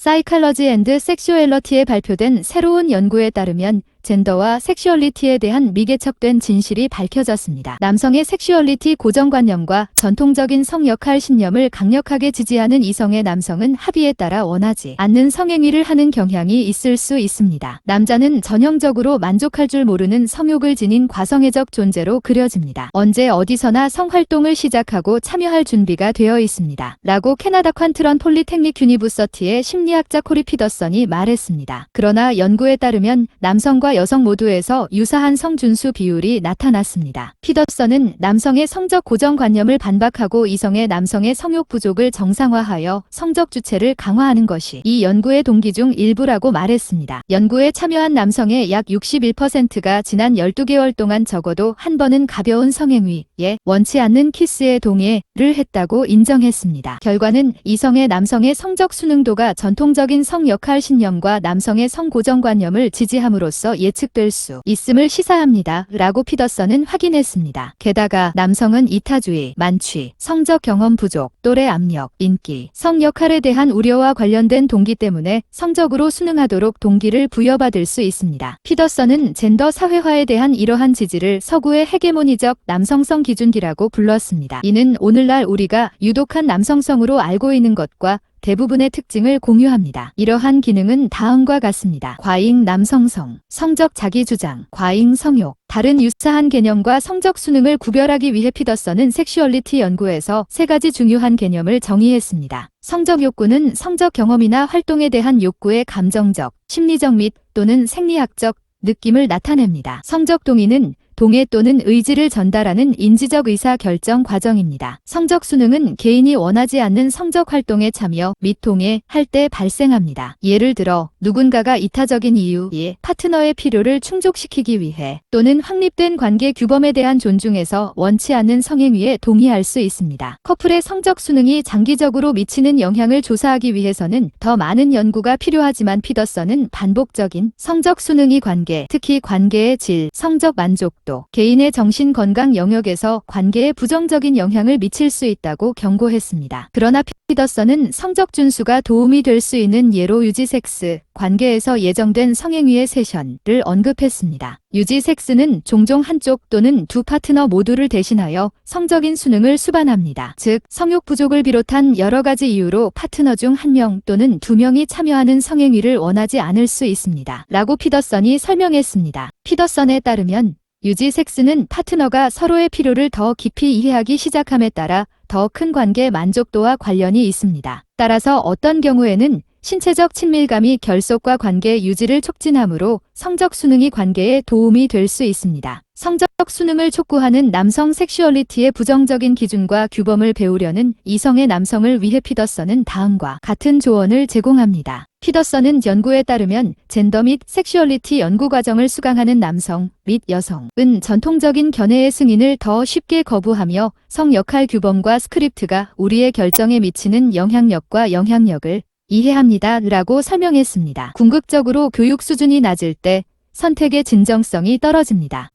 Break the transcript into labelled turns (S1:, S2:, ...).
S1: 사이칼러지 앤드 섹슈얼리티에 발표된 새로운 연구에 따르면 젠더와 섹슈얼리티에 대한 미개척된 진실이 밝혀졌습니다. 남성의 섹슈얼리티 고정관념과 전통적인 성역할 신념을 강력하게 지지하는 이성의 남성은 합의에 따라 원하지 않는 성행위를 하는 경향이 있을 수 있습니다. 남자는 전형적으로 만족할 줄 모르는 성욕을 지닌 과성애적 존재로 그려집니다. 언제 어디서나 성활동을 시작하고 참여할 준비가 되어 있습니다. 라고 캐나다 퀀트런 폴리테크닉 유니버시티의 심리학자 코리 피더슨이 말했습니다. 그러나 연구에 따르면 남성과 여성 모두에서 유사한 성준수 비율이 나타났습니다. 피더슨은 남성의 성적 고정관념을 반박하고 이성의 남성의 성욕 부족을 정상화하여 성적 주체를 강화하는 것이 이 연구의 동기 중 일부라고 말했습니다. 연구에 참여한 남성의 약 61%가 지난 12개월 동안 적어도 한 번은 가벼운 성행위에 원치 않는 키스에 동의를 했다고 인정했습니다. 결과는 이성의 남성의 성적 수능도가 전통적인 성역할 신념과 남성의 성고정관념을 지지함으로써 예측될 수 있음을 시사합니다. 라고 피더슨은 확인했습니다. 게다가 남성은 이타주의, 만취, 성적 경험 부족, 또래 압력, 인기, 성역할에 대한 우려와 관련된 동기 때문에 성적으로 수능하도록 동기를 부여받을 수 있습니다. 피더슨은 젠더 사회화에 대한 이러한 지지를 서구의 헤게모니적 남성성 기준기라고 불렀습니다. 이는 오늘날 우리가 유독한 남성성으로 알고 있는 것과 대부분의 특징을 공유합니다. 이러한 기능은 다음과 같습니다. 과잉 남성성, 성적 자기주장, 과잉 성욕. 다른 유사한 개념과 성적 수능을 구별하기 위해 피더슨은 섹슈얼리티 연구에서 세 가지 중요한 개념을 정의했습니다. 성적 욕구는 성적 경험이나 활동에 대한 욕구의 감정적, 심리적 및 또는 생리학적 느낌을 나타냅니다. 성적 동의는 동의 또는 의지를 전달하는 인지적 의사 결정 과정입니다. 성적 수능은 개인이 원하지 않는 성적 활동에 참여 및 동의할 때 발생합니다. 예를 들어 누군가가 이타적인 이유에 파트너의 필요를 충족시키기 위해 또는 확립된 관계 규범에 대한 존중에서 원치 않는 성행위에 동의할 수 있습니다. 커플의 성적 수능이 장기적으로 미치는 영향을 조사하기 위해서는 더 많은 연구가 필요하지만 피더슨은 반복적인 성적 수능이 관계, 특히 관계의 질, 성적 만족도, 개인의 정신 건강 영역에서 관계에 부정적인 영향을 미칠 수 있다고 경고했습니다. 그러나 피더슨은 성적 준수가 도움이 될 수 있는 예로 유지 섹스, 관계에서 예정된 성행위의 세션을 언급했습니다. 유지 섹스는 종종 한쪽 또는 두 파트너 모두를 대신하여 성적인 수능을 수반합니다. 즉, 성욕 부족을 비롯한 여러 가지 이유로 파트너 중 한 명 또는 두 명이 참여하는 성행위를 원하지 않을 수 있습니다. 라고 피더슨이 설명했습니다. 피더슨에 따르면 유지 섹스는 파트너가 서로의 필요를 더 깊이 이해하기 시작함에 따라 더 큰 관계 만족도와 관련이 있습니다. 따라서 어떤 경우에는 신체적 친밀감이 결속과 관계 유지를 촉진하므로 성적 수능이 관계에 도움이 될 수 있습니다. 성적 수능을 촉구하는 남성 섹슈얼리티의 부정적인 기준과 규범을 배우려는 이성의 남성을 위해 피더슨은 다음과 같은 조언을 제공합니다. 피더슨은 연구에 따르면 젠더 및 섹슈얼리티 연구 과정을 수강하는 남성 및 여성은 전통적인 견해의 승인을 더 쉽게 거부하며 성역할 규범과 스크립트가 우리의 결정에 미치는 영향력과 영향력을 이해합니다. 라고 설명했습니다. 궁극적으로 교육 수준이 낮을 때 선택의 진정성이 떨어집니다.